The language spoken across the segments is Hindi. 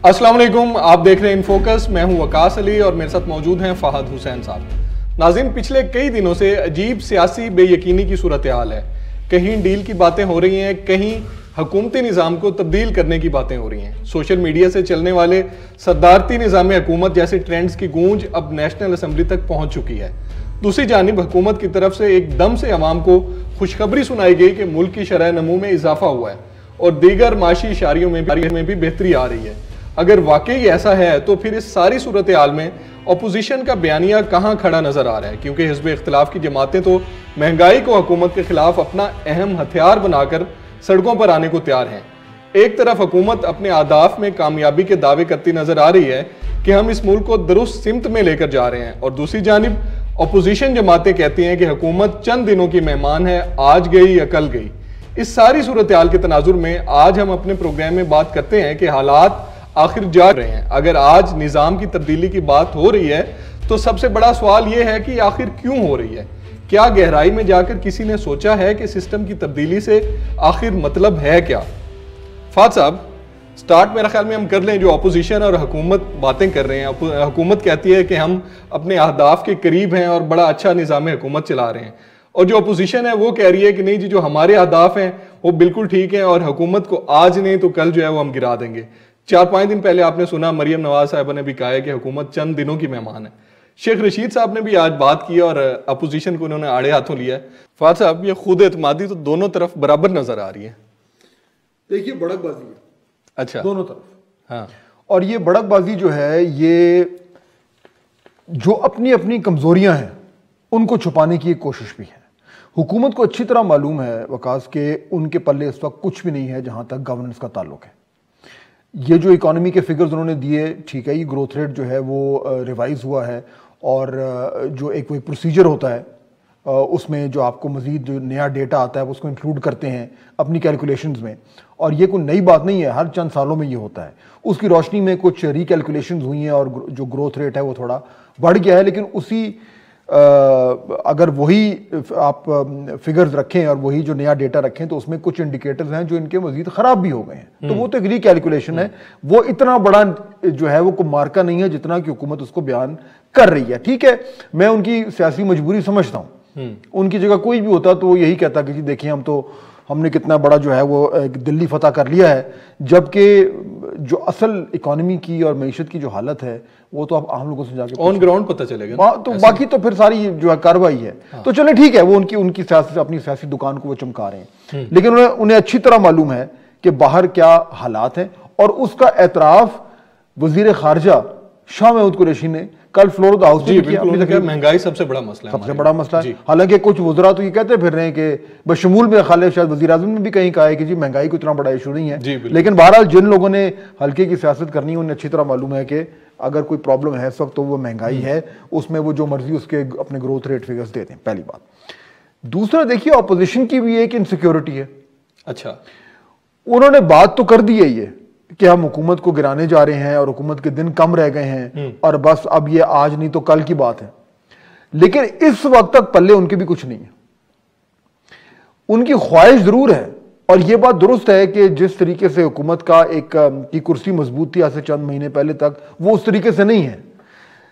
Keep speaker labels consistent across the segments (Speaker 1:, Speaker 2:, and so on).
Speaker 1: अस्सलाम वालेकुम, आप देख रहे हैं इनफोकस। मैं हूं वकास अली और मेरे साथ मौजूद हैं फहद हुसैन साहब। नाज़रीन, पिछले कई दिनों से अजीब सियासी बेयकीनी की सूरत हाल है। कहीं डील की बातें हो रही हैं, कहीं हुकूमती निज़ाम को तब्दील करने की बातें हो रही हैं। सोशल मीडिया से चलने वाले सदारती निज़ाम हुकूमत जैसे ट्रेंड्स की गूंज अब नेशनल असम्बली तक पहुंच चुकी है। दूसरी जानिब हुकूमत की तरफ से एकदम से अवाम को खुशखबरी सुनाई गई कि मुल्क की शरह नमू में इजाफा हुआ है और दीगर माशी इशारियों में भी बेहतरी आ रही है। अगर वाकई ऐसा है तो फिर इस सारी सूरत हाल में अपोजिशन का बयानिया कहाँ खड़ा नजर आ रहा है, क्योंकि हिज़्ब इख्तिलाफ की जमातें तो महंगाई को हुकूमत के खिलाफ अपना अहम हथियार बनाकर सड़कों पर आने को तैयार हैं। एक तरफ हुकूमत अपने आदाफ में कामयाबी के दावे करती नजर आ रही है कि हम इस मुल्क को दुरुस्त सिमत में लेकर जा रहे हैं, और दूसरी जानिब अपोजिशन जमातें कहती हैं कि हुकूमत चंद दिनों की मेहमान है, आज गई या कल गई। इस सारी सूरत हाल के तनाजुर में आज हम अपने प्रोग्राम में बात करते हैं कि हालात आखिर जा रहे हैं। अगर आज निज़ाम की तब्दीली की बात हो रही है तो सबसे बड़ा सवाल यह है कि आखिर क्यों हो रही है। क्या गहराई में जाकर किसी ने सोचा है कि सिस्टम की तब्दीली से आखिर मतलब है क्या? फाद साहब, स्टार्ट मेरा ख्याल में हम कर लें। जो अपोजिशन और हुकूमत बातें कर रहे हैं, हुकूमत कहती है कि हम अपने अहदाफ के करीब हैं और बड़ा अच्छा निज़ाम हुकूमत चला रहे हैं, और जो अपोजिशन है वो कह रही है कि नहीं जी, जो हमारे अहदाफ हैं वो बिल्कुल ठीक है और हुकूमत को आज नहीं तो कल जो है वो हम गिरा देंगे। 4-5 दिन पहले आपने सुना मरियम नवाज साहबा ने भी कहा है कि हुकूमत चंद दिनों की मेहमान है। शेख रशीद साहब ने भी आज बात की और अपोजिशन को उन्होंने आड़े हाथों लिया है। फाद साहब, ये खुद एतमादी तो दोनों तरफ बराबर नजर आ रही है।
Speaker 2: देखिए, बड़कबाजी है
Speaker 1: अच्छा
Speaker 2: दोनों तरफ।
Speaker 1: हाँ,
Speaker 2: और ये बड़कबाजी जो है, ये जो अपनी अपनी कमजोरियां हैं उनको छुपाने की एक कोशिश भी है। हुकूमत को अच्छी तरह मालूम है वकास के उनके पल्ले इस वक्त कुछ भी नहीं है जहां तक गवर्नेंस का ताल्लुक है। ये जो इकोनॉमी के फिगर्स उन्होंने दिए, ठीक है, ये ग्रोथ रेट जो है वो रिवाइज हुआ है, और जो एक वो प्रोसीजर होता है उसमें जो आपको मजीद जो नया डेटा आता है वो उसको इंक्लूड करते हैं अपनी कैलकुलेशंस में, और ये कोई नई बात नहीं है, हर चंद सालों में ये होता है। उसकी रोशनी में कुछ रिकैलकुलेशंस हुई हैं और जो ग्रोथ रेट है वो थोड़ा बढ़ गया है, लेकिन उसी अगर वही आप फिगर्स रखें और वही जो नया डेटा रखें तो उसमें कुछ इंडिकेटर्स हैं जो इनके मजीद खराब भी हो गए हैं। तो वो तो एक रिकैलकुलेशन है, वो इतना बड़ा जो है वो कोई मार्का नहीं है जितना कि हुकूमत उसको बयान कर रही है। ठीक है, मैं उनकी सियासी मजबूरी समझता हूँ। उनकी जगह कोई भी होता तो वो यही कहता कि जी देखिए, हमने कितना बड़ा जो है वो दिल्ली फतह कर लिया है, जबकि जो असल इकोनॉमी की और मईशत की जो हालत है वो तो आप आम लोगों से जाके
Speaker 1: ऑन ग्राउंड पता चलेगा
Speaker 2: तो बाकी तो फिर सारी जो है कार्रवाई है। हाँ। तो चले ठीक है, वो उनकी अपनी सियासी दुकान को वो चमका रहे हैं, लेकिन उन्हें अच्छी तरह मालूम है कि बाहर क्या हालात हैं, और उसका एतराफ वजीर खारजा शाह महमूद कुरैशी ने कल फ्लोर हाउस में किया।
Speaker 1: महंगाई सबसे बड़ा मसला है,
Speaker 2: सबसे बड़ा मसला है। हालांकि कुछ वज़रा तो ये कहते फिर रहे हैं कि बशमूल में खाले शायद वज़ीर आज़म ने भी कहीं कहा है कि जी महंगाई को इतना बड़ा इशू नहीं है, लेकिन बहरहाल जिन लोगों ने हल्के की सियासत करनी है उन्हें अच्छी तरह मालूम है कि अगर कोई प्रॉब्लम है इस वक्त तो वो महंगाई है, उसमें वो जो मर्जी उसके अपने ग्रोथ रेट फिगर्स देते हैं, पहली बात। दूसरा, देखिए अपोजिशन की भी एक इनसिक्योरिटी है।
Speaker 1: अच्छा,
Speaker 2: उन्होंने बात तो कर दी है ये कि हम हुकूमत को गिराने जा रहे हैं और हुकूमत के दिन कम रह गए हैं और बस अब ये आज नहीं तो कल की बात है, लेकिन इस वक्त तक पल्ले उनके भी कुछ नहीं है। उनकी ख्वाहिश जरूर है, और ये बात दुरुस्त है कि जिस तरीके से हुकूमत का एक की कुर्सी मजबूत थी आज से चंद महीने पहले तक, वो उस तरीके से नहीं है।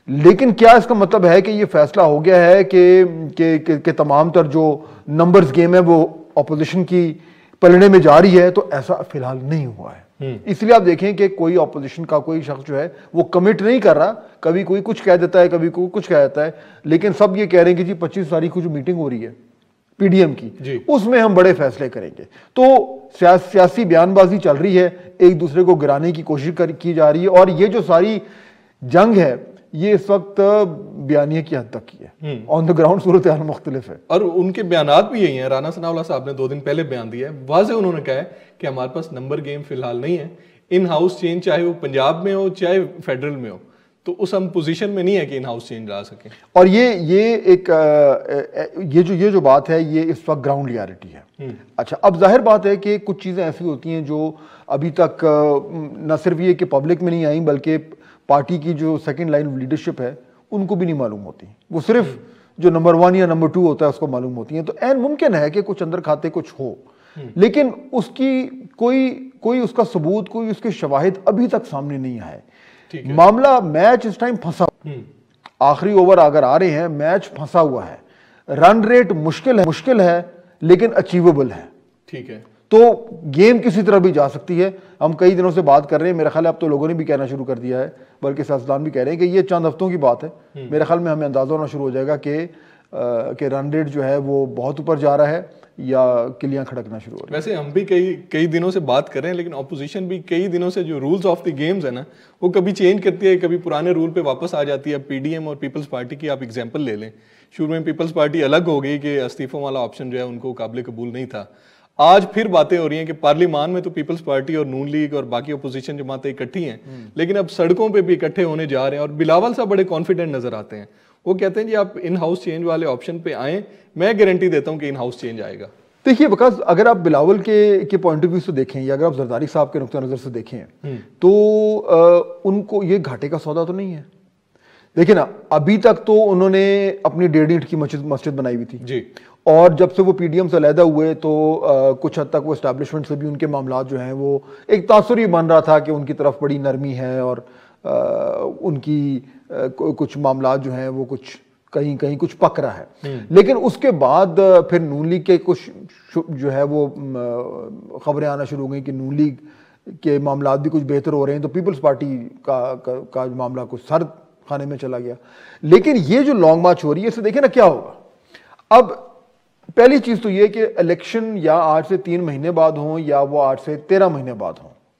Speaker 2: लेकिन क्या इसका मतलब है कि ये फैसला हो गया है कि तमाम तर जो नंबर्स गेम है वो अपोजिशन की पलड़े में जा रही है? तो ऐसा फिलहाल नहीं हुआ है। इसलिए आप देखें कि कोई अपोजिशन का कोई शख्स जो है वो कमिट नहीं कर रहा। कभी कोई कुछ कह देता है, कभी कोई कुछ कह देता है, लेकिन सब ये कह रहे हैं कि जी 25 तारीख को जो मीटिंग हो रही है पीडीएम की, उसमें हम बड़े फैसले करेंगे। तो सियासी बयानबाजी चल रही है, एक दूसरे को गिराने की कोशिश की जा रही है, और ये जो सारी जंग है ये इस वक्त बयानिया की हद तक की है। ऑन द ग्राउंड सूरत हाल मुख्तलिफ है, और
Speaker 1: उनके बयानात भी यही हैं। राना सनाउल्लाह साहब ने 2 दिन पहले बयान दिया है, वाज़ेह उन्होंने कहा है कि हमारे पास नंबर गेम फिलहाल नहीं है। इन हाउस चेंज चाहे वो पंजाब में हो चाहे फेडरल में हो, तो उस हम पोजीशन में नहीं है कि इन हाउस चेंज ला सके।
Speaker 2: और ये जो बात है ये इस वक्त ग्राउंड रियलिटी है। अच्छा, अब जाहिर बात है कि कुछ चीजें ऐसी होती हैं जो अभी तक न सिर्फ ये कि पब्लिक में नहीं आई, बल्कि पार्टी की जो सेकंड लाइन ऑफ लीडरशिप है उनको भी नहीं मालूम होती। वो सिर्फ जो नंबर 1 या नंबर 2 होता है उसको मालूम होती है। तो ऐन मुमकिन है कि कुछ अंदर खाते कुछ हो, लेकिन उसकी कोई उसका सबूत, कोई उसके शवाहिद अभी तक सामने नहीं आए। मामला, मैच इस टाइम फंसा, आखिरी ओवर अगर आ रहे हैं, मैच फंसा हुआ है, रन रेट मुश्किल है लेकिन अचीवेबल है।
Speaker 1: ठीक है,
Speaker 2: तो गेम किसी तरह भी जा सकती है। हम कई दिनों से बात कर रहे हैं, मेरा ख्याल है अब तो लोगों ने भी कहना शुरू कर दिया है, बल्कि सियासतदान भी कह रहे हैं कि ये चंद हफ्तों की बात है। मेरे ख्याल में हमें अंदाजा होना शुरू हो जाएगा कि रन रेट जो है वो बहुत ऊपर जा रहा है या किलियां खड़कना शुरू हो रही है।
Speaker 1: वैसे हम भी कई दिनों से बात कर रहे हैं, लेकिन ऑपोजिशन भी कई दिनों से जो रूल्स ऑफ द गेम्स है ना, वो कभी चेंज करती है, कभी पुराने रूल पे वापस आ जाती है। पीडीएम और पीपल्स पार्टी की आप एग्जांपल ले लें, शुरू में पीपल्स पार्टी अलग हो गई कि इस्तीफों वाला ऑप्शन जो है उनको काबिल कबूल नहीं था। आज फिर बातें हो रही हैं कि पार्लियामान में तो पीपल्स पार्टी और नून लीग और बाकी अपोजिशन जमातें इकट्ठी हैं, लेकिन अब सड़कों पे भी इकट्ठे होने जा रहे हैं। और बिलावल साहब बड़े कॉन्फिडेंट नजर आते हैं, वो कहते हैं जी आप इन हाउस चेंज वाले ऑप्शन पे आए, मैं गारंटी देता हूं कि इन हाउस चेंज आएगा।
Speaker 2: देखिए बिकॉज अगर आप बिलावल के पॉइंट ऑफ व्यू से देखें या अगर आप जरदारी साहब के नुक्ता नज़र से देखें तो उनको ये घाटे का सौदा तो नहीं है। देखिए ना, अभी तक तो उन्होंने अपनी 1.5 ईंट की मस्जिद बनाई हुई थी जी, और जब से वो पीडीएम से अलहदा हुए तो कुछ हद तक वो एस्टैब्लिशमेंट से भी उनके मामला जो हैं वो एक तासुर ही बन रहा था कि उनकी तरफ बड़ी नरमी है और उनकी कुछ मामला जो हैं वो कुछ कहीं कुछ पक रहा है। लेकिन उसके बाद फिर नून लीग के कुछ जो है वो खबरें आना शुरू हो गई कि नून लीग के मामला भी कुछ बेहतर हो रहे हैं, तो पीपल्स पार्टी का मामला कुछ सर्द खाने में चला गया। लेकिन ये जो लॉन्ग मार्च हो रही है, इससे देखिए ना क्या होगा। अब पहली चीज तो ये कि इलेक्शन या आज से 3 महीने बाद हो या वो आज से 13 महीने बाद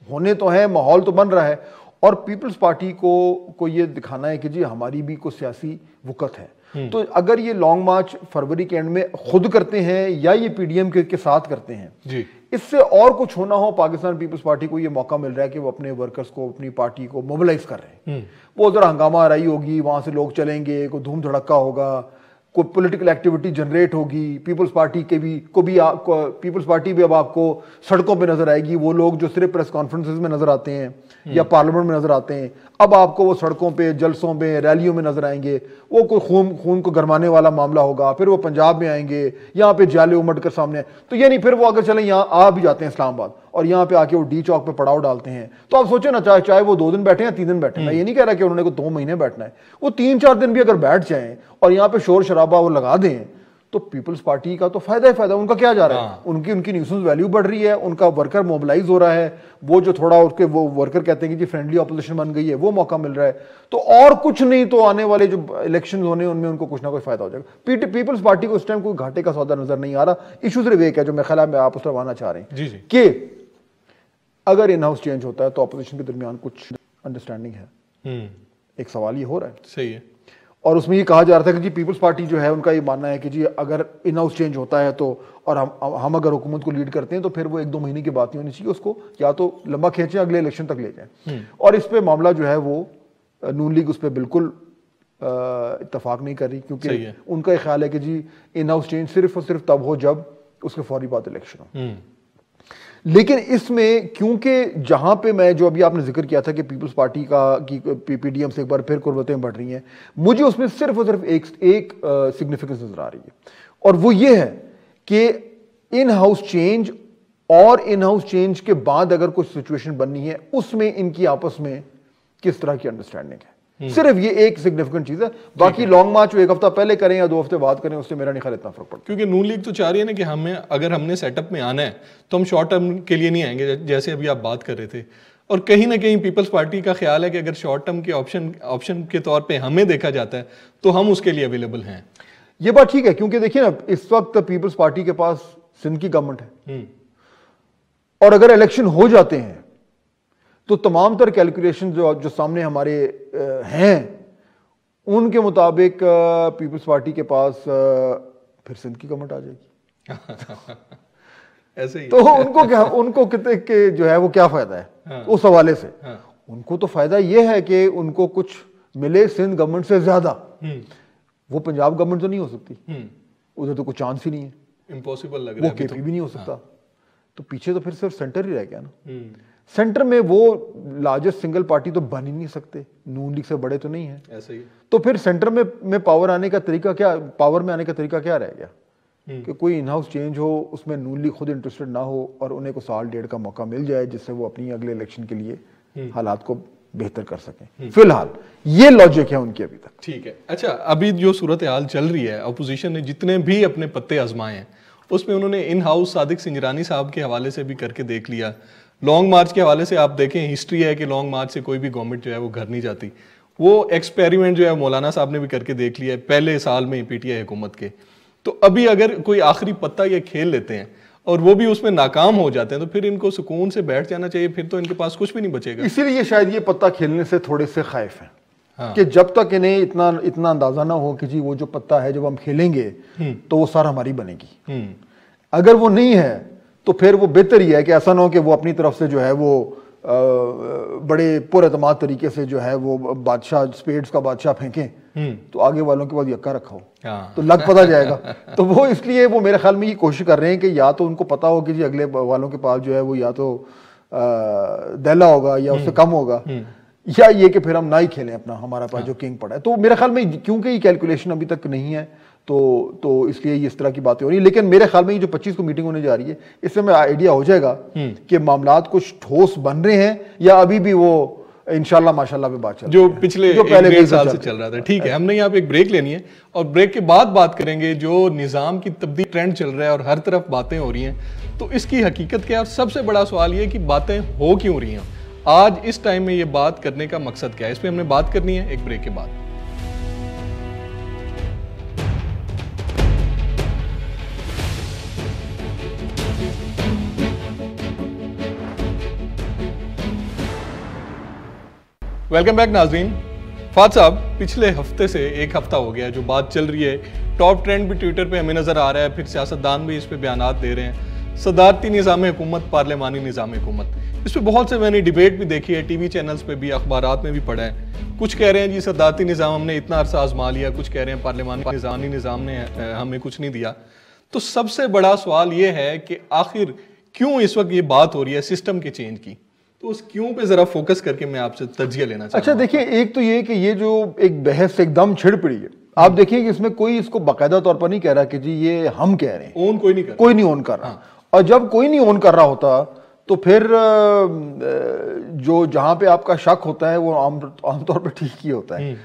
Speaker 2: होने तो है, माहौल तो बन रहा है, और पीपल्स पार्टी को ये दिखाना है कि जी हमारी भी कोई सियासी वक़्त है। तो अगर ये लॉन्ग मार्च फरवरी के एंड में खुद करते हैं या ये पीडीएम के साथ करते हैं जी, इससे और कुछ होना हो, पाकिस्तान पीपल्स पार्टी को ये मौका मिल रहा है कि वो अपने वर्कर्स को, अपनी पार्टी को मोबिलाइज कर रहे हैं। वो उधर हंगामा रही होगी, वहां से लोग चलेंगे, कोई धूम धड़क्का होगा, कोई पॉलिटिकल एक्टिविटी जनरेट होगी, पीपल्स पार्टी पीपल्स पार्टी भी अब आपको सड़कों पे नजर आएगी। वो लोग जो सिर्फ प्रेस कॉन्फ्रेंसेस में नजर आते हैं या पार्लियामेंट में नजर आते हैं, अब आपको वो सड़कों पे, जलसों पे, रैलियों में नजर आएंगे। वो कोई खून को गरमाने वाला मामला होगा, फिर वो पंजाब में आएंगे, यहाँ पे जाले उमड़ कर सामने, तो ये नहीं, फिर वो अगर चलें यहाँ आ भी जाते हैं इस्लामाबाद और यहाँ पे आके वो डी चौक पे पड़ाव डालते हैं। तो आप सोचे ना, चाहे वो 2 दिन बैठे या 3 दिन बैठे, मैं ये नहीं कह रहा कि उन्होंने को 2 महीने बैठना है, वो 3-4 दिन भी अगर बैठ जाएं और यहाँ पे शोर शराबा वो लगा दें, तो पीपल्स पार्टी का तो फायदा ही फायदा। उनका क्या जा रहा है, उनकी न्यूसेंस वैल्यू बढ़ रही है, उनका वर्कर मोबिलाइज हो रहा है, वो जो थोड़ा उसके वो वर्कर कहते हैं कि जी फ्रेंडली ऑपोजिशन बन गई है, वो मौका मिल रहा है। तो और कुछ नहीं तो आने वाले जो इलेक्शन होने उनमें उनको कुछ ना कुछ फायदा हो जाएगा। पीपल्स पार्टी को इस टाइम कोई घाटे का सौदा नजर नहीं आ रहा। इशू सिर्फ एक है जो मैं ख्याल में आप उस तरफ आना चाह रहे हैं कि अगर इन हाउस चेंज होता है तो अपोजिशन के दरमियान कुछ अंडरस्टैंडिंग है। एक सवाल ये हो रहा है, सही है, और उसमें ये कहा जा रहा था कि जी पीपल्स पार्टी जो है उनका ये मानना है कि जी अगर इन हाउस चेंज होता है तो, और हम अगर हुकूमत को लीड करते हैं तो फिर वो 1-2 महीने की बात नहीं होनी चाहिए, उसको या तो लंबा खींचे, अगले इलेक्शन तक ले जाएं। और इस पे मामला जो है वो नून लीग उस पर बिल्कुल इत्तेफाक नहीं कर रही, क्योंकि उनका ख्याल है कि जी इन हाउस चेंज सिर्फ और सिर्फ तब हो जब उसके फौरी बाद इलेक्शन हो। लेकिन इसमें क्योंकि जहां पे मैं जो अभी आपने जिक्र किया था कि पीपल्स पार्टी की पीडीएम से एक बार फिर कुर्बतें बढ़ रही हैं, मुझे उसमें सिर्फ और सिर्फ एक सिग्निफिकेंस नजर आ रही है, और वो ये है कि इन हाउस चेंज और इन हाउस चेंज के बाद अगर कुछ सिचुएशन बननी है, उसमें इनकी आपस में किस तरह की अंडरस्टैंडिंग है। सिर्फ ये एक सिग्निफिकेंट चीज है। बाकी लॉन्ग मार्च 1 हफ्ता पहले करें या 2 हफ्ते बाद करें, उससे मेरा नहीं ख्याल इतना फर्क पड़ता।
Speaker 1: क्योंकि नून लीग तो चाह रही है ना कि अगर हमने सेटअप में आना है तो हम शॉर्ट टर्म के लिए नहीं आएंगे, जैसे अभी आप बात कर रहे थे। और कहीं ना कहीं पीपल्स पार्टी का ख्याल है कि अगर शॉर्ट टर्म के ऑप्शन के तौर पर हमें देखा जाता है तो हम उसके लिए अवेलेबल हैं।
Speaker 2: ये बात ठीक है, क्योंकि देखिए ना, इस वक्त पीपल्स पार्टी के पास सिंध की गवर्नमेंट है, और अगर इलेक्शन हो जाते हैं तो तमाम तर कैलकुलेशन जो सामने हमारे हैं उनके मुताबिक पीपल्स पार्टी के पास फिर सिंध की गवर्नमेंट आ जाएगी। ऐसे ही तो उनको कितने के जो है वो क्या फायदा है। हाँ, उस हवाले से उनको तो फायदा ये है कि उनको कुछ मिले सिंध गवर्नमेंट से ज्यादा। वो पंजाब गवर्नमेंट तो नहीं हो सकती, उधर तो कोई चांस ही नहीं है, इम्पॉसिबल लग रहा है, वो केपी भी नहीं हो सकता। तो पीछे तो फिर सिर्फ सेंटर ही रह गया ना। सेंटर में वो लार्जेस्ट सिंगल पार्टी तो बन ही नहीं सकते, नून लीग से बड़े तो नहीं है, ऐसे ही। तो फिर सेंटर में पावर आने का तरीका क्या, पावर में आने का तरीका क्या रह गया? कि कोई इन हाउस चेंज हो, उसमें नून लीग खुद इंटरेस्टेड ना हो और उन्हें को साल डेढ़ का मौका मिल जाए जिससे वो अपनी अगले इलेक्शन के लिए हालात को बेहतर कर सकें। फिलहाल ये लॉजिक है उनकी अभी तक।
Speaker 1: ठीक है। अच्छा, अभी जो सूरत हाल चल रही है, अपोजिशन ने जितने भी अपने पत्ते आजमाए हैं उसमें उन्होंने इन हाउस सादिक सिंजरानी साहब के हवाले से भी करके देख लिया। लॉन्ग मार्च के हवाले से आप देखें, हिस्ट्री है कि लॉन्ग मार्च से कोई भी गवर्नमेंट जो है वो घर नहीं जाती। वो एक्सपेरिमेंट जो है मौलाना साहब ने भी करके देख लिया है पहले साल में पीटीआई हुकूमत के। तो अभी अगर कोई आखिरी पत्ता ये खेल लेते हैं और वो भी उसमें नाकाम हो जाते हैं तो फिर इनको सुकून से बैठ जाना चाहिए, फिर तो इनके पास कुछ भी नहीं बचेगा।
Speaker 2: इसीलिए शायद ये पत्ता खेलने से थोड़े से खौफ हैं। हाँ। कि जब तक इन्हें इतना अंदाजा ना हो कि जी वो जो पत्ता है जब हम खेलेंगे तो वो सारा हमारी बनेगी। अगर वो नहीं है तो फिर वो बेहतर ही है कि ऐसा ना हो कि वो अपनी तरफ से जो है वो बड़े पुरएतमाद तरीके से जो है वो बादशाह स्पेड्स का बादशाह फेंकें तो आगे वालों के बाद यक्का रखा हो तो लग पता जाएगा। तो वो इसलिए वो मेरे ख्याल में ये कोशिश कर रहे हैं कि या तो उनको पता हो कि जी अगले वालों के पास जो है वो या तो दैला होगा या उससे कम होगा, या ये कि फिर हम ना ही खेलें अपना, हमारा पास जो किंग पड़ा है। तो मेरे ख्याल में क्योंकि ये कैलकुलेशन अभी तक नहीं है तो इसलिए इस तरह की बातें हो रही है। लेकिन मेरे ख्याल में ये जो 25 को मीटिंग होने जा रही है इससे मैं आइडिया हो जाएगा कि मामलात कुछ ठोस बन रहे हैं या अभी भी वो इंशाल्लाह माशाल्लाह पे बात चल
Speaker 1: जो पिछले जो पहले 1 साल से चल रहा था। ठीक है, हमने यहाँ पे एक ब्रेक लेनी है और ब्रेक के बाद बात करेंगे जो निजाम की तब्दीली ट्रेंड चल रहा है और हर तरफ बातें हो रही हैं, तो इसकी हकीकत क्या है। और सबसे बड़ा सवाल ये कि बातें हो क्यों रही हैं, आज इस टाइम में ये बात करने का मकसद क्या है, इस पर हमने बात करनी है एक ब्रेक के बाद। वेलकम बैक नाज़रीन। फाद साहब, पिछले हफ्ते से 1 हफ्ता हो गया है जो बात चल रही है, टॉप ट्रेंड भी ट्विटर पे हमें नजर आ रहा है, फिर सियासतदान भी इस पे बयानात दे रहे हैं। सदारती निज़ाम हुकूमत, पार्लिमानी निज़ाम हुकूमत, इस पर बहुत से मैंने डिबेट भी देखी है, टीवी चैनल्स पे भी, अखबारात में भी पढ़ा है। कुछ कह रहे हैं जी सदारती निज़ाम हमने इतना अरसा आजमा लिया, कुछ कह रहे हैं पार्लिमानी निज़ाम ने हमें कुछ नहीं दिया। तो सबसे बड़ा सवाल ये है कि आखिर क्यों इस वक्त ये बात हो रही है सिस्टम के चेंज की, तो उस क्यों पे जरा फोकस करके मैं आपसे तज्जिया लेना चाहता हूं।
Speaker 2: अच्छा देखिए, एक तो ये कि ये जो एक बहस एकदम छिड़ पड़ी है, आप देखिए कि इसमें कोई इसको बाकायदा तौर पर नहीं कह रहा कि जी ये हम कह रहे हैं,
Speaker 1: ओन कोई नहीं
Speaker 2: कर रहा। हाँ। और जब कोई नहीं ओन कर रहा होता तो फिर जो जहां पे आपका शक होता है वो आमतौर पर ठीक ही होता है।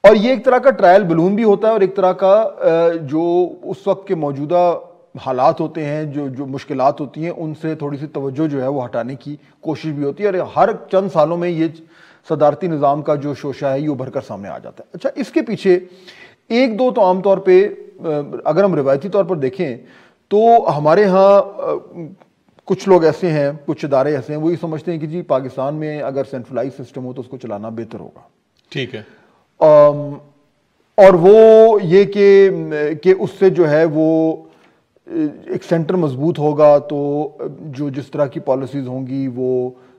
Speaker 2: और ये एक तरह का ट्रायल बलून भी होता है और एक तरह का जो उस वक्त के मौजूदा हालात होते हैं, जो मुश्किलात होती हैं, उनसे थोड़ी सी तवज्जो जो है वो हटाने की कोशिश भी होती है। और हर चंद सालों में ये सदारती निज़ाम का जो शोशा है ये उभर कर सामने आ जाता है। अच्छा, इसके पीछे एक दो तो आमतौर पे अगर हम रिवायती तौर पर देखें तो हमारे यहाँ कुछ लोग ऐसे हैं, कुछ इदारे ऐसे हैं, वो ये समझते हैं कि जी पाकिस्तान में अगर सेंट्रलाइज सिस्टम हो तो उसको चलाना बेहतर होगा।
Speaker 1: ठीक है।
Speaker 2: और वो ये कि उससे जो है वो एक सेंटर मजबूत होगा तो जो जिस तरह की पॉलिसीज होंगी वो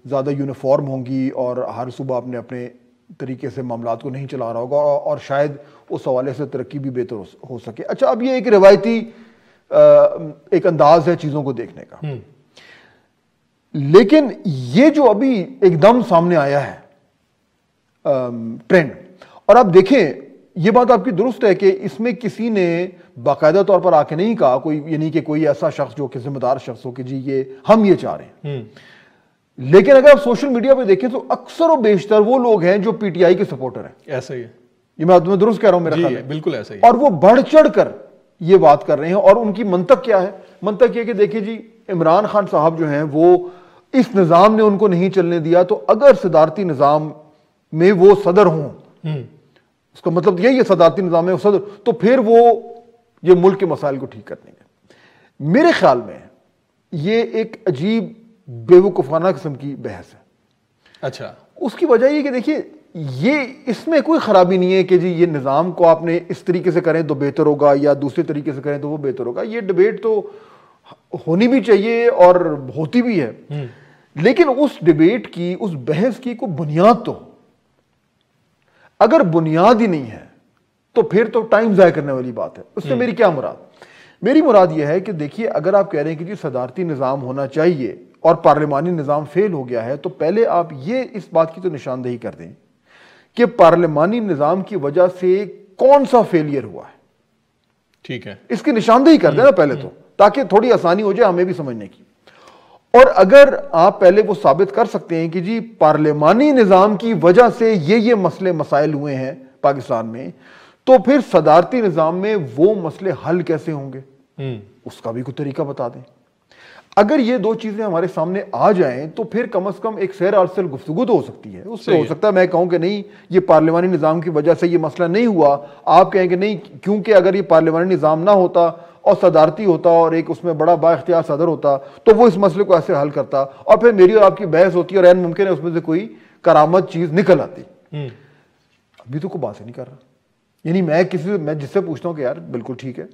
Speaker 2: ज़्यादा यूनिफॉर्म होंगी और हर सूबा अपने अपने तरीके से मामलात को नहीं चला रहा होगा और शायद उस हवाले से तरक्की भी बेहतर हो सके। अच्छा, अब ये एक रिवायती एक अंदाज है चीज़ों को देखने का, लेकिन ये जो अभी एकदम सामने आया है ट्रेंड, और आप देखें ये बात आपकी दुरुस्त है कि इसमें किसी ने बाकायदा तौर पर आके नहीं कहा, कोई यानी कि कोई ऐसा शख्स जो कि जिम्मेदार शख्स हो कि जी ये हम ये चाह रहे हैं। लेकिन अगर आप सोशल मीडिया पे देखें तो अक्सर और बेशतर वो लोग हैं जो पीटीआई के सपोर्टर हैं।
Speaker 1: ऐसा ही है,
Speaker 2: ये मैं तुम्हें दुरुस्त कह रहा हूं मेरा ख्याल है,
Speaker 1: बिल्कुल ऐसा ही।
Speaker 2: और वो बढ़ चढ़ कर ये बात कर रहे हैं। और उनकी मंतक क्या है? मंतक ये कि देखिए जी, इमरान खान साहब जो हैं वो इस निज़ाम ने उनको नहीं चलने दिया, तो अगर सदारती निज़ाम में वो सदर हों, उसका मतलब यही है सदारती निज़ाम में सदर, तो फिर वो ये मुल्क के मसाइल को ठीक कर देंगे। मेरे ख्याल में ये एक अजीब बेवकूफ़ाना किस्म की बहस है।
Speaker 1: अच्छा,
Speaker 2: उसकी वजह ये कि देखिए ये इसमें कोई खराबी नहीं है कि जी ये निज़ाम को आपने इस तरीके से करें तो बेहतर होगा या दूसरे तरीके से करें तो वो बेहतर होगा। ये डिबेट तो होनी भी चाहिए और होती भी है, लेकिन उस डिबेट की, उस बहस की कोई बुनियाद तो, अगर बुनियाद ही नहीं है तो फिर तो टाइम ज़ाया करने वाली बात है। उससे मेरी क्या मुराद? मेरी मुराद यह है कि देखिए, अगर आप कह रहे हैं कि जी सदारती निज़ाम होना चाहिए और पार्लिमानी निज़ाम फेल हो गया है, तो पहले आप ये इस बात की तो निशानदेही कर दें कि पार्लिमानी निज़ाम की वजह से कौन सा फेलियर हुआ है।
Speaker 1: ठीक है,
Speaker 2: इसकी निशानदेही कर देना पहले तो, ताकि थोड़ी आसानी हो जाए हमें भी समझने की। और अगर आप पहले वो साबित कर सकते हैं कि जी पार्लिमानी निजाम की वजह से ये मसले मसाइल हुए हैं पाकिस्तान में, तो फिर सदारती निजाम में वो मसले हल कैसे होंगे, उसका भी कोई तरीका बता दें। अगर ये दो चीजें हमारे सामने आ जाएं तो फिर कम से कम एक सैर अरसल गुफ्तगू तो हो सकती है। उससे हो सकता है मैं कहूं कि नहीं ये पार्लिमानी निजाम की वजह से ये मसला नहीं हुआ, आप कहेंगे नहीं क्योंकि अगर ये पार्लिमानी निजाम ना होता और सदारती होता और एक उसमें बड़ा बाइख्तियार सदर होता तो वो इस मसले को ऐसे हल करता, और फिर मेरी और आपकी बहस होती और ऐन मुमकिन है उसमें से कोई करामत चीज निकल आती। अभी तो कोई बात ही नहीं कर रहा। यानी मैं जिससे पूछता हूं कि यार बिल्कुल ठीक है,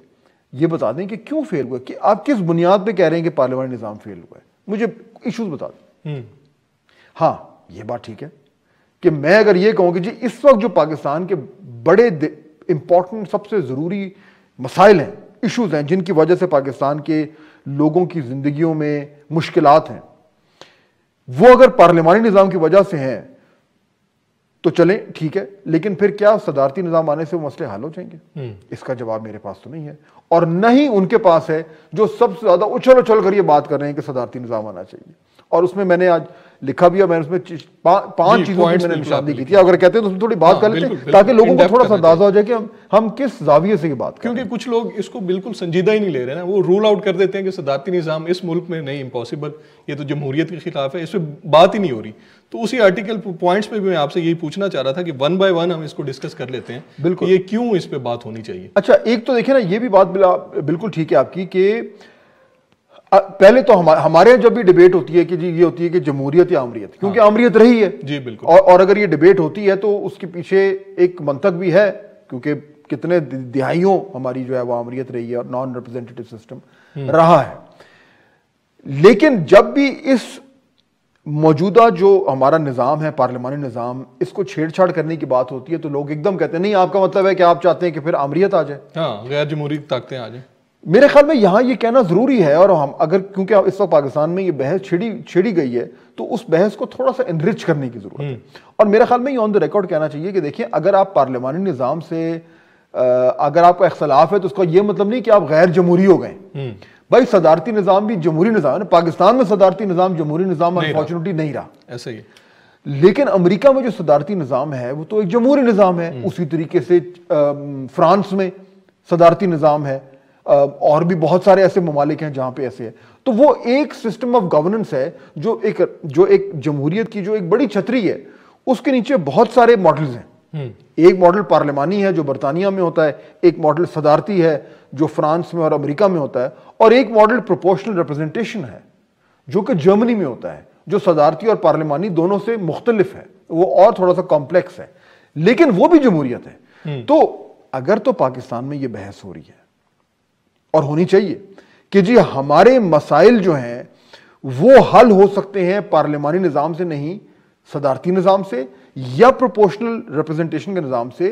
Speaker 2: ये बता दें कि क्यों फेल हुआ, कि आप किस बुनियाद पे कह रहे हैं कि पार्लियामेंट निजाम फेल हुआ है, मुझे इश्यूज बता दें। हाँ ये बात ठीक है कि मैं अगर ये कहूं कि जी इस वक्त जो पाकिस्तान के बड़े इंपॉर्टेंट सबसे जरूरी मसाइल हैं, इश्यूज हैं, जिनकी वजह से पाकिस्तान के लोगों की जिंदगियों में मुश्किलात हैं, वो अगर पार्लियामानी निजाम की वजह से हैं तो चलें ठीक है, लेकिन फिर क्या सदारती निजाम आने से वो मसले हल हो जाएंगे? इसका जवाब मेरे पास तो नहीं है, और न ही उनके पास है जो सबसे ज्यादा उछल उछल कर ये बात कर रहे हैं कि सदारती निजाम आना चाहिए। और उसमें मैंने आज लिखा भी है, मैंने उसमें पांच चीजों की मैंने निशानदेही की थी। अगर कहते हैं तो उसमें थोड़ी बात कर लेते हैं ताकि लोगों को थोड़ा सा अंदाजा हो जाए कि हम किस जाविये से ये बात कर रहे हैं।
Speaker 1: क्योंकि कुछ लोग इसको बिल्कुल संजीदा ही नहीं ले रहे ना, वो रूल आउट कर देते हैं कि सदारती निजाम इस मुल्क में नहीं, इम्पॉसिबल, ये तो जमहूरियत के खिलाफ है, इस पर बात ही नहीं हो रही। तो उसी आर्टिकल पॉइंट्स पे भी मैं आपसे यही पूछना चाह रहा था कि वन बाय वन हम इसको डिस्कस कर लेते हैं, बिल्कुल ये क्यों इस पे बात होनी चाहिए।
Speaker 2: अच्छा, एक तो देखिए ना, ये भी बात बिल्कुल ठीक है आपकी कि पहले तो हमारे जब भी डिबेट होती है कि जी ये होती है कि जमहूरियत या अमरीत, क्योंकि अमरीत रही है
Speaker 1: जी बिल्कुल,
Speaker 2: और अगर ये डिबेट होती है तो उसके पीछे एक मंतक भी है, क्योंकि कितने दिहाइयों हमारी जो है वो अमरीत रही है और नॉन रिप्रेजेंटेटिव सिस्टम रहा है। लेकिन जब भी इस मौजूदा जो हमारा निजाम है, पार्लियामानी निजाम, इसको छेड़छाड़ करने की बात होती है तो लोग एकदम कहते हैं नहीं आपका मतलब है कि आप चाहते हैं कि फिर अमरीत आ जाए,
Speaker 1: हाँ, गैर जमहूरी ताकतें आ जाए।
Speaker 2: मेरे ख्याल में यहां ये कहना जरूरी है, और हम अगर क्योंकि इस वक्त पाकिस्तान में ये बहस छेड़ी गई है तो उस बहस को थोड़ा सा एनरिच करने की जरूरत है। और मेरे ख्याल में ये ऑन द रिकॉर्ड कहना चाहिए कि देखिए अगर आप पार्लियामानी निजाम से अगर आपका इख्तलाफ है तो उसका ये मतलब नहीं कि आप गैर जमहूरी हो गए। भाई सदारती निजाम भी जमहूरी निजाम है, पाकिस्तान में सदारती निजाम जमहूरी निजाम अनफॉर्चुनेटली नहीं रहा,
Speaker 1: ऐसा ही।
Speaker 2: लेकिन अमेरिका में जो सदारती निजाम है वो तो एक जमहूरी निजाम है। उसी तरीके से फ्रांस में सदारती निजाम है, और भी बहुत सारे ऐसे ममालिक हैं जहां पे ऐसे है। तो वो एक सिस्टम ऑफ गवर्नेंस है जो एक जमहूरियत की जो एक बड़ी छतरी है, उसके नीचे बहुत सारे मॉडल्स हैं। एक मॉडल पार्लियामानी है जो बरतानिया में होता है, एक मॉडल सदारती है जो फ्रांस में और अमेरिका में होता है, और एक मॉडल प्रोपोर्शनल रिप्रेजेंटेशन है जो कि जर्मनी में होता है, जो सदारती और पार्लियामानी दोनों से मुख्तलिफ है, वो और थोड़ा सा कॉम्प्लेक्स है, लेकिन वो भी जमहूरियत है। तो अगर तो पाकिस्तान में ये बहस हो रही है और होनी चाहिए कि जी हमारे मसाइल जो हैं वो हल हो सकते हैं पार्लियामानी निजाम से नहीं, सदारती निजाम से या प्रोपोर्शनल रिप्रेजेंटेशन के निजाम से,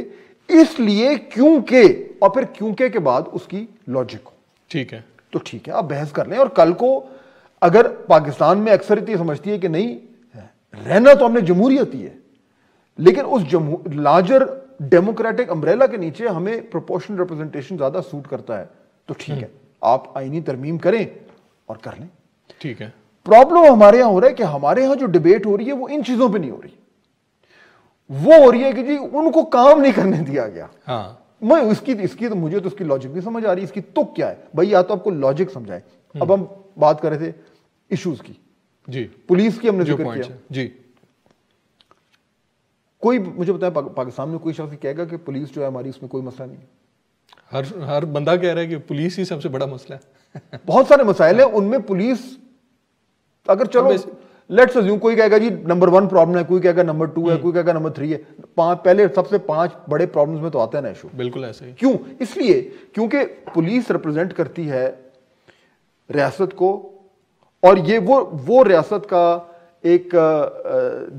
Speaker 2: इसलिए क्योंकि, और फिर क्योंकि के बाद उसकी लॉजिक हो।
Speaker 1: ठीक है,
Speaker 2: तो ठीक है आप बहस कर लें, और कल को अगर पाकिस्तान में अक्सरियत ये समझती है कि नहीं रहना तो हमने जमहूरियत ही है, लेकिन उस लार्जर डेमोक्रेटिक अम्ब्रेला के नीचे हमें प्रोपोर्शनल रिप्रेजेंटेशन ज्यादा सूट करता है, तो ठीक है आप आईनी तरमीम करें और कर लें।
Speaker 1: ठीक है।
Speaker 2: प्रॉब्लम हमारे यहां हो रहा है कि हमारे यहां जो डिबेट हो रही है वो इन चीजों पे नहीं हो रही, वो हो रही है कि जी उनको काम नहीं करने दिया गया।
Speaker 1: हाँ,
Speaker 2: मैं इसकी तो मुझे तो इसकी लॉजिक नहीं समझ आ रही, इसकी तुक क्या है भाई, या तो आपको लॉजिक समझाएं। अब हम बात कर रहे थे इश्यूज की,
Speaker 1: जी
Speaker 2: पुलिस की हमने जिक्र किया
Speaker 1: जी।
Speaker 2: कोई मुझे बताया पाकिस्तान में कोई शख्स कहेगा कि पुलिस जो है हमारी उसमें कोई मसला नहीं है?
Speaker 1: हर बंदा कह रहा है कि पुलिस ही सबसे बड़ा मसला है।
Speaker 2: बहुत सारे मसाइल हैं उनमें पुलिस, अगर चलो लेट्स अज्यूम कोई कहेगा जी नंबर 1 प्रॉब्लम है, कोई कहेगा नंबर 2 है, कोई कहेगा नंबर 3 है, पहले सबसे 5 बड़े प्रॉब्लम्स में तो आता है ना इशू।
Speaker 1: बिल्कुल ऐसे ही।
Speaker 2: क्यों? इसलिए क्योंकि पुलिस रिप्रेजेंट करती है रियासत को, और ये वो रियासत का एक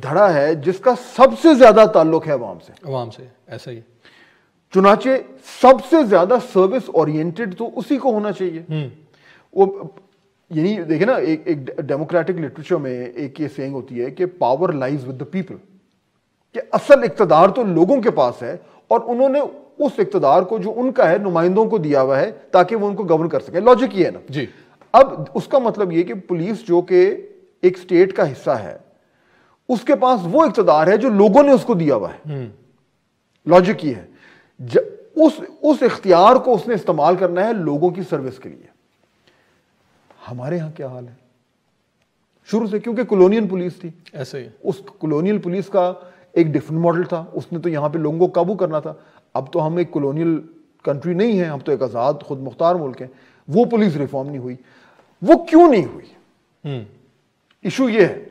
Speaker 2: धड़ा है जिसका सबसे ज्यादा ताल्लुक है अवाम से।
Speaker 1: ऐसा ही।
Speaker 2: चुनाचे सबसे ज्यादा सर्विस ओरिएंटेड तो उसी को होना चाहिए। वो यानी देखिए ना, एक डेमोक्रेटिक लिटरेचर में एक ये सेइंग होती है कि power lies with the people, कि असल इक्तदार तो लोगों के पास है और उन्होंने उस इक्तदार को जो उनका है नुमाइंदों को दिया हुआ है ताकि वो उनको गवर्न कर सके। लॉजिक ये है ना
Speaker 1: जी।
Speaker 2: अब उसका मतलब ये कि पुलिस जो कि एक स्टेट का हिस्सा है, उसके पास वो इक्तदार है जो लोगों ने उसको दिया हुआ है। लॉजिक ये है उस इख्तियार को उसने इस्तेमाल करना है लोगों की सर्विस के लिए। हमारे यहां क्या हाल है शुरू से, क्योंकि कॉलोनियल पुलिस थी,
Speaker 1: ऐसे ही
Speaker 2: उस कॉलोनियल पुलिस का एक डिफरेंट मॉडल था, उसने तो यहां पे लोगों को काबू करना था। अब तो हम एक कॉलोनियल कंट्री नहीं है, हम तो एक आजाद खुद मुख्तार मुल्क है। वो पुलिस रिफॉर्म नहीं हुई। वो क्यों नहीं हुई? इशू ये है,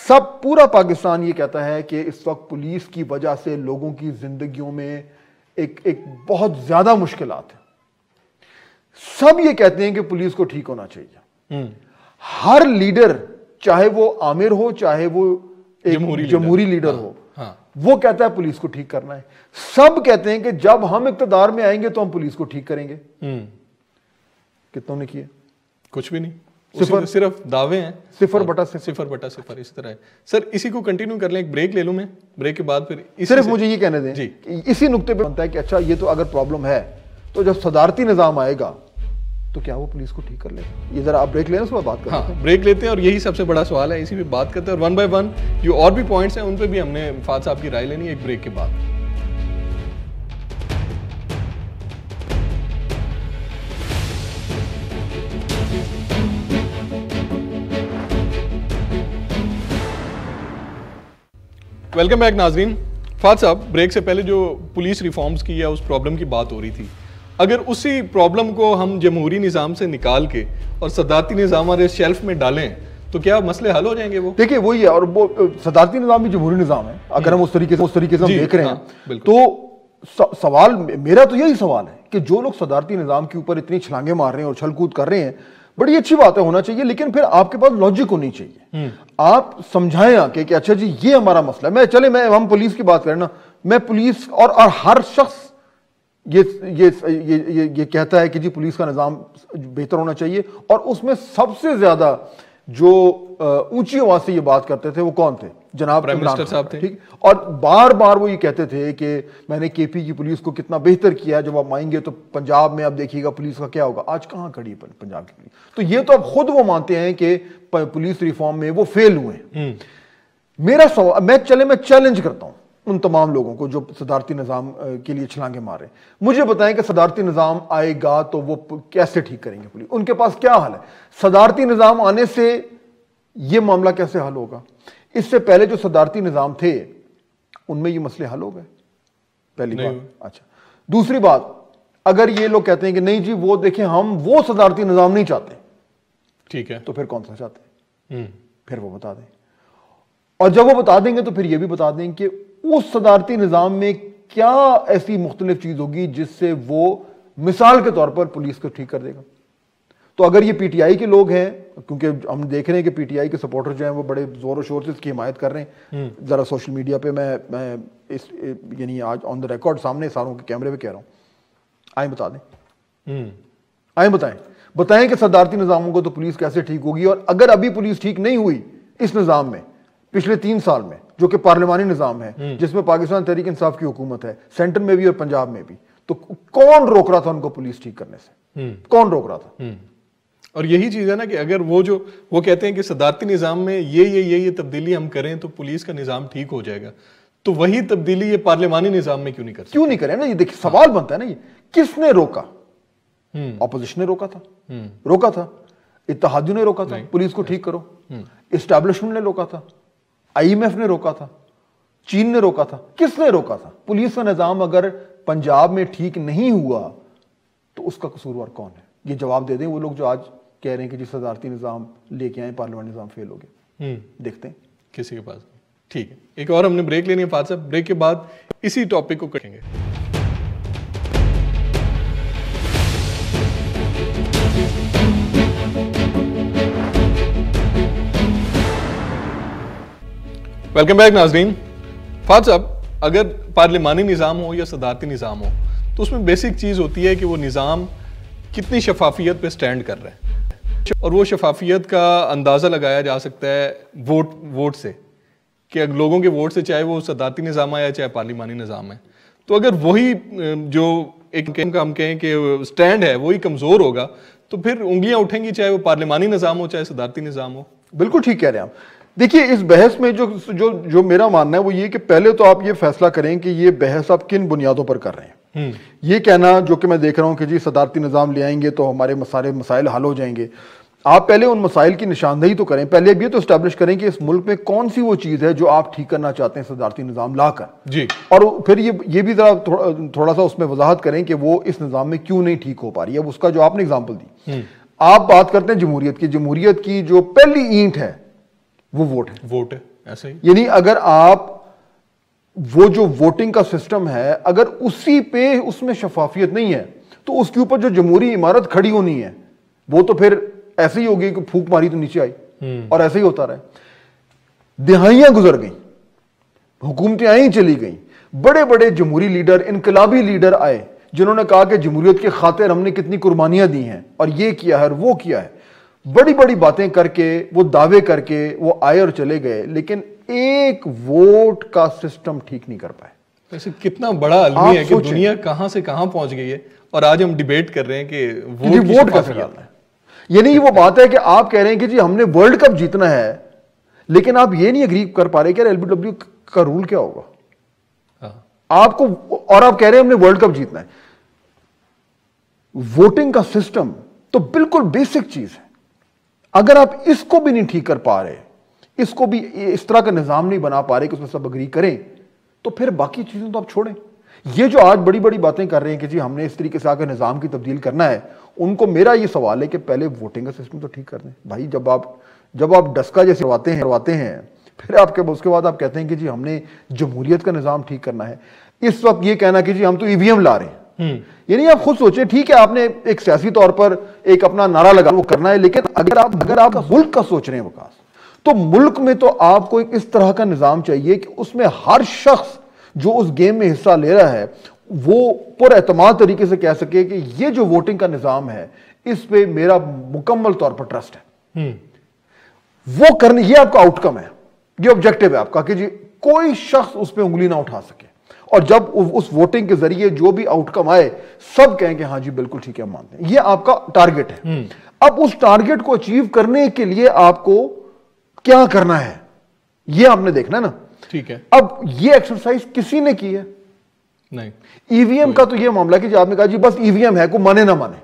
Speaker 2: सब पूरा पाकिस्तान ये कहता है कि इस वक्त पुलिस की वजह से लोगों की जिंदगियों में एक बहुत ज्यादा मुश्किलात है। सब ये कहते हैं कि पुलिस को ठीक होना चाहिए। हर लीडर, चाहे वो आमिर हो चाहे वो एक जमहूरी लीडर हो, वो कहता है पुलिस को ठीक करना है। सब कहते हैं कि जब हम इक्तदार में आएंगे तो हम पुलिस को ठीक करेंगे। कितनों ने किए?
Speaker 1: कुछ भी नहीं, सिर्फ दावे हैं।
Speaker 2: सिफर बटा
Speaker 1: सिफर इस तरह है। सर इसी को कंटिन्यू कर लें, एक ब्रेक ले लूं मैं, ब्रेक के बाद फिर
Speaker 2: सिर्फ मुझे ये कहने दें कि इसी नुक्ते पे बनता है कि अच्छा ये तो अगर प्रॉब्लम है तो जब सदारती निजाम आएगा तो क्या वो पुलिस को ठीक कर लेगा? ये जरा आप ब्रेक लें, उसके बाद बात करते हैं।
Speaker 1: ब्रेक लेते हैं और यही सबसे बड़ा सवाल है, इसी पे बात करते हैं। और वन बाय वन जो और भी पॉइंट्स हैं उन पे भी हमने फाद साहब की राय लेनी है एक ब्रेक के बाद। वेलकम बैक नाजरीन। फाद साहब, ब्रेक से पहले जो पुलिस रिफॉर्म्स की या उस प्रॉब्लम की बात हो रही थी, अगर उसी प्रॉब्लम को हम जमहूरी निज़ाम से निकाल के और सदारती निज़ाम हमारे शेल्फ में डालें तो क्या मसले हल हो जाएंगे? वो
Speaker 2: देखिए वही है, और वो सदारती निज़ाम भी जमहूरी निज़ाम है। अगर हम उस तरीके से हम देख रहे हैं तो सवाल मेरा तो यही सवाल है कि जो लोग सदारती निज़ाम के ऊपर इतनी छलांगे मार रहे हैं और छल कूद कर रहे हैं, बड़ी अच्छी बात है, होना चाहिए, लेकिन फिर आपके पास लॉजिक होनी चाहिए। आप समझाएं आके कि अच्छा जी ये हमारा मसला है। मैं हम पुलिस की बात करें ना, मैं पुलिस और हर शख्स ये कहता है कि जी पुलिस का निजाम बेहतर होना चाहिए, और उसमें सबसे ज्यादा जो ऊंची आवाज से ये बात करते थे वो कौन थे? जनाब
Speaker 1: प्राइम मिनिस्टर साहब थे।
Speaker 2: ठीक, और बार बार वो ये कहते थे कि मैंने केपी की पुलिस को कितना बेहतर किया, जब आप आएंगे तो पंजाब में आप देखिएगा पुलिस का क्या होगा। आज कहां खड़ी है पंजाब की पुलिस? तो ये तो अब खुद वो मानते हैं कि पुलिस रिफॉर्म में वो फेल हुए। मेरा सवाल, मैं चैलेंज करता हूं उन तमाम लोगों को जो सदारती निज़ाम के लिए छलांगे मारे, मुझे बताएं कि सदारती निज़ाम आएगा तो वो कैसे ठीक करेंगे पुलिस? उनके पास क्या हल है? सदारती निज़ाम आने से ये मामला कैसे हल होगा? इससे पहले जो सदारती निज़ाम थे उनमें ये मसले हल हो गए? पहली बात। अच्छा, दूसरी बात, अगर ये लोग कहते हैं कि नहीं जी वो देखें हम वो सदारती निज़ाम नहीं चाहते, ठीक है, तो फिर कौन सा चाहते हैं? फिर वो बता दें, और जब वो बता देंगे तो फिर ये भी बता दें कि उस सदारती निज़ाम में क्या ऐसी मुख्तलिफ चीज होगी जिससे वो मिसाल के तौर पर पुलिस को ठीक कर देगा। तो अगर ये पीटीआई के लोग हैं, क्योंकि हम देख रहे हैं कि पीटीआई के सपोर्टर जो हैं वो बड़े जोर शोर से इसकी हिमायत कर रहे हैं, जरा सोशल मीडिया पे मैं इस यानी आज ऑन द रिकॉर्ड सामने सारों के कैमरे पे कह रहा हूं, आए बता दें, आए बताएं कि सदारती निज़ामों को तो पुलिस कैसे ठीक होगी। और अगर अभी पुलिस ठीक नहीं हुई इस निज़ाम में पिछले 3 साल में, जो कि पार्लिमानी निज़ाम है जिसमें पाकिस्तान तहरीक इंसाफ की हुकूमत है, सेंटर में भी और पंजाब में भी, तो कौन रोक रहा था उनको पुलिस ठीक करने से? कौन रोक रहा था?
Speaker 1: और यही चीज है ना कि अगर वो कहते हैं कि सदारती निज़ाम में ये तब्दीली हम करें तो पुलिस का निज़ाम ठीक हो जाएगा, तो वही तब्दीली ये पार्लिमानी निज़ाम में क्यों नहीं कर सकते?
Speaker 2: क्यों नहीं करें ना? ये देखिए सवाल बनता है ना, ये किसने रोका? ऑपोजिशन ने रोका था, इत्तेहादियों ने रोका था पुलिस को ठीक करो, एस्टैब्लिशमेंट ने रोका था, IMF ने रोका था, चीन ने रोका था, किसने रोका था? पुलिस का निजाम अगर पंजाब में ठीक नहीं हुआ तो उसका कसूरवार कौन है? ये जवाब दे दें वो लोग जो आज कह रहे हैं कि जी सदारती निजाम लेके आए, पार्लियामेंट निजाम फेल हो गया। देखते हैं
Speaker 1: किसी के पास। ठीक है, एक और हमने ब्रेक लेनी है फाद साहब, ब्रेक के बाद इसी टॉपिक को करेंगे। वेलकम बैक नाजरीन। फाद साहब, अगर पार्लिमानी निज़ाम हो या सदारती निज़ाम हो तो उसमें बेसिक चीज़ होती है कि वो निज़ाम कितनी शफाफियत पे स्टैंड कर रहा है, और वो शफाफियत का अंदाज़ा लगाया जा सकता है वोट से, कि लोगों के वोट से, चाहे वो सदारती निज़ाम है या चाहे पार्लिमानी निज़ाम है। तो अगर वही जो एक हम कहें कि स्टैंड है वही कमजोर होगा तो फिर उंगलियां उठेंगी, चाहे वो पार्लिमानी निजाम हो चाहे सदारती निजाम हो।
Speaker 2: बिल्कुल ठीक कह रहे हैं आप। देखिए इस बहस में जो जो जो मेरा मानना है वो ये कि पहले तो आप ये फैसला करें कि ये बहस आप किन बुनियादों पर कर रहे हैं। ये कहना जो कि मैं देख रहा हूं कि जी सदारती निजाम ले आएंगे तो हमारे सारे मसाइल हल हो जाएंगे, आप पहले उन मसाइल की निशानदेही तो करें। पहले ये तो स्टैब्लिश करें कि इस मुल्क में कौन सी वो चीज है जो आप ठीक करना चाहते हैं सदारती निजाम लाकर
Speaker 1: जी,
Speaker 2: और फिर ये भी जरा थोड़ा सा उसमें वजाहत करें कि वो इस निजाम में क्यों नहीं ठीक हो पा रही है। अब उसका जो आपने एग्जाम्पल दी, आप बात करते हैं जमहूरियत की जो पहली ईंट है वो वोट है ऐसे ही। यानी अगर आप वो जो वोटिंग का सिस्टम है अगर उसी पे उसमें शफाफियत नहीं है तो उसके ऊपर जो जमहूरी इमारत खड़ी होनी है वो तो फिर ऐसे ही होगी कि फूंक मारी तो नीचे आई और ऐसे ही होता रहा। दिहाइयां गुजर गई, हुकूमतें आई चली गई, बड़े बड़े जमहूरी लीडर, इनकलाबी लीडर आए जिन्होंने कहा कि जमहूरियत के खातिर हमने कितनी कुर्बानियां दी हैं और ये किया है और वो किया है, बड़ी बड़ी बातें करके वो दावे करके वो आए और चले गए, लेकिन एक वोट का सिस्टम ठीक नहीं कर पाए।
Speaker 1: वैसे कितना बड़ा अलमी है कि दुनिया कहां से कहां पहुंच गई है और आज हम डिबेट कर रहे हैं कि वोट
Speaker 2: कैसे डालना है। यानी वो बात है कि आप कह रहे हैं कि जी हमने वर्ल्ड कप जीतना है, लेकिन आप ये नहीं एग्री कर पा रहे कि एलबीडब्ल्यू का रूल क्या होगा आपको, और आप कह रहे हैं हमने वर्ल्ड कप जीतना है। वोटिंग का सिस्टम तो बिल्कुल बेसिक चीज है, अगर आप इसको भी नहीं ठीक कर पा रहे, इसको भी इस तरह का निजाम नहीं बना पा रहे कि उसमें सब अग्री करें, तो फिर बाकी चीजें तो आप छोड़ें। ये जो आज बड़ी बड़ी बातें कर रहे हैं कि जी हमने इस तरीके से आकर निजाम की तब्दील करना है, उनको मेरा ये सवाल है कि पहले वोटिंग का सिस्टम तो ठीक कर दें भाई। जब आप डस्का जैसे करवाते हैं फिर आपके उसके बाद आप कहते हैं कि जी हमने जमहूरियत का निजाम ठीक करना है। इस वक्त ये कहना कि जी हम तो ईवीएम ला रहे हैं, यानी आप खुद सोचें, ठीक है आपने एक सियासी तौर पर एक अपना नारा लगा वो करना है, लेकिन अगर आप मुल्क का सोच रहे हैं विकास, तो मुल्क में तो आपको एक इस तरह का निजाम चाहिए कि उसमें हर शख्स जो उस गेम में हिस्सा ले रहा है वो पुरएतमाद तरीके से कह सके कि ये जो वोटिंग का निजाम है इस पे मेरा मुकम्मल तौर पर ट्रस्ट है। वो करने, ये आपका आउटकम है, ये ऑब्जेक्टिव है आपका कि जी कोई शख्स उस पर उंगली ना उठा सके, और जब उस वोटिंग के जरिए जो भी आउटकम आए सब कहें कि हाँ जी बिल्कुल ठीक है हम मानते हैं, ये आपका टारगेट है। अब उस टारगेट को अचीव करने के लिए आपको क्या करना है ये आपने देखना है ना।
Speaker 3: ठीक है,
Speaker 2: अब ये एक्सरसाइज किसी ने की है
Speaker 3: नहीं।
Speaker 2: ईवीएम का तो ये मामला कि आपने कहा जी बस ईवीएम है, को माने ना माने,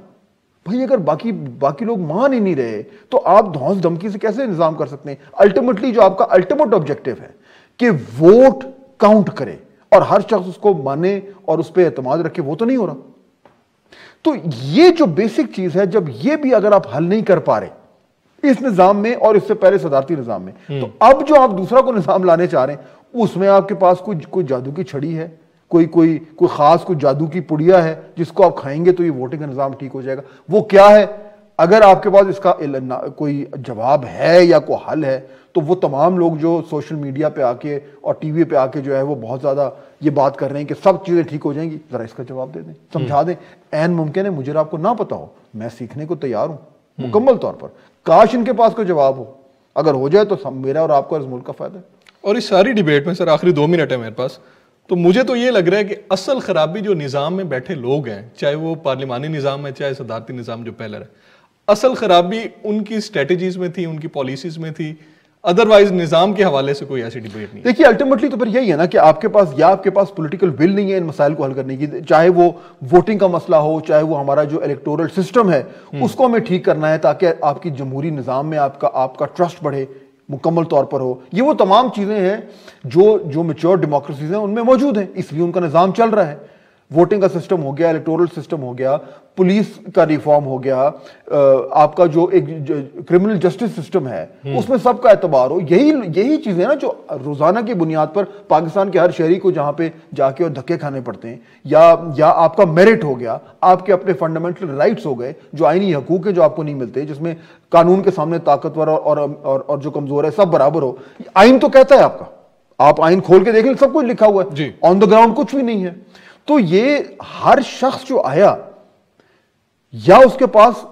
Speaker 2: भाई अगर बाकी लोग मान ही नहीं रहे तो आप धौंस धमकी से कैसे निजाम कर सकते हैं। अल्टीमेटली जो आपका अल्टीमेट ऑब्जेक्टिव है कि वोट काउंट करे और हर शख्स उसको माने और उस पर एतमाद रखे, वो तो नहीं हो रहा। तो ये जो बेसिक चीज है, जब ये भी अगर आप हल नहीं कर पा रहे इस निजाम में और इससे पहले सदारती निजाम में, तो अब जो आप दूसरा को निजाम लाने चाह रहे हैं उसमें आपके पास कोई जादू की छड़ी है, कोई खास कोई जादू की पुड़िया है जिसको आप खाएंगे तो ये वोटिंग का निजाम ठीक हो जाएगा। वो क्या है? अगर आपके पास इसका कोई जवाब है या कोई हल है तो वो तमाम लोग जो सोशल मीडिया पे आके और टीवी पे आके जो है वो बहुत ज्यादा ये बात कर रहे हैं कि सब चीजें ठीक हो जाएंगी, जरा इसका जवाब दे दें, समझा दें। ऐन मुमकिन है मुझे आपको ना पता हो, मैं सीखने को तैयार हूं मुकम्मल तौर पर। काश इनके पास कोई जवाब हो, अगर हो जाए तो मेरा और आपको इस मुल्क का फायदा है।
Speaker 1: और इस सारी डिबेट में सर आखिरी 2 मिनट है मेरे पास, तो मुझे तो ये लग रहा है कि असल खराबी जो निजाम में बैठे लोग हैं, चाहे वो पार्लिमानी निजाम है चाहे सदारती निजाम जो पहले है, असल खराबी उनकी स्ट्रेटेजीज में थी, उनकी पॉलिसीज में थी। अदरवाइज निजाम के हवाले से कोई ऐसी डिबेट नहीं।
Speaker 2: देखिए अल्टीमेटली तो फिर यही है ना कि आपके पास पॉलिटिकल विल नहीं है इन मसाइल को हल करने की, चाहे वो वोटिंग का मसला हो, चाहे वो हमारा जो इलेक्टोरल सिस्टम है उसको हमें ठीक करना है ताकि आपकी जमहूरी निजाम में आपका ट्रस्ट बढ़े, मुकम्मल तौर पर हो। ये वो तमाम चीजें हैं जो मैच्योर डेमोक्रेसीज हैं उनमें मौजूद हैं, इसलिए उनका निजाम चल रहा है। वोटिंग का सिस्टम हो गया, इलेक्टोरल सिस्टम हो गया, पुलिस का रिफॉर्म हो गया, आपका जो एक क्रिमिनल जस्टिस सिस्टम है उसमें सबका एतबार हो। यही चीजें ना जो रोजाना की बुनियाद पर पाकिस्तान के हर शहरी को जहां पे जाके और धक्के खाने पड़ते हैं, या आपका मेरिट हो गया, आपके अपने फंडामेंटल राइट्स हो गए, जो आईनी हकूक है जो आपको नहीं मिलते, जिसमें कानून के सामने ताकतवर और जो कमजोर है सब बराबर हो। आइन तो कहता है आपका, आप आइन खोल के देख लें सब कुछ लिखा हुआ है, ऑन द ग्राउंड कुछ भी नहीं है। तो ये हर शख्स जो आया, या उसके पास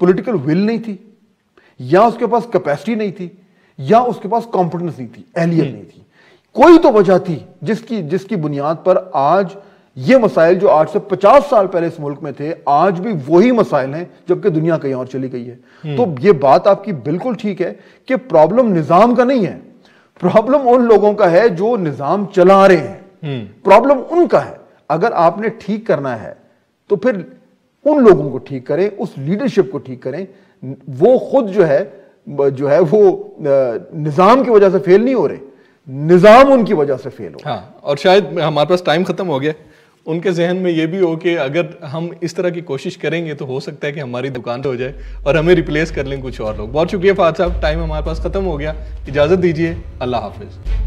Speaker 2: पॉलिटिकल विल नहीं थी, या उसके पास कैपेसिटी नहीं थी, या उसके पास कॉम्पिटेंस नहीं थी, अहलियत नहीं थी, कोई तो वजह थी जिसकी बुनियाद पर आज ये मसाइल जो आज से 50 साल पहले इस मुल्क में थे, आज भी वही मसाइल हैं, जबकि दुनिया कहीं और चली गई है। तो ये बात आपकी बिल्कुल ठीक है कि प्रॉब्लम निजाम का नहीं है, प्रॉब्लम उन लोगों का है जो निजाम चला रहे हैं। प्रॉब्लम उनका है। अगर आपने ठीक करना है तो फिर उन लोगों को ठीक करें, उस लीडरशिप को ठीक करें। वो खुद जो है वो निजाम की वजह से फेल नहीं हो रहे, निजाम उनकी वजह से फेल हो।
Speaker 1: हाँ, और शायद हमारे पास टाइम खत्म हो गया, उनके जहन में ये भी हो कि अगर हम इस तरह की कोशिश करेंगे तो हो सकता है कि हमारी दुकान हो जाए और हमें रिप्लेस कर लें कुछ और लोग। बहुत शुक्रिया फहद साहब, टाइम हमारे पास खत्म हो गया, इजाजत दीजिए, अल्लाह हाफिज।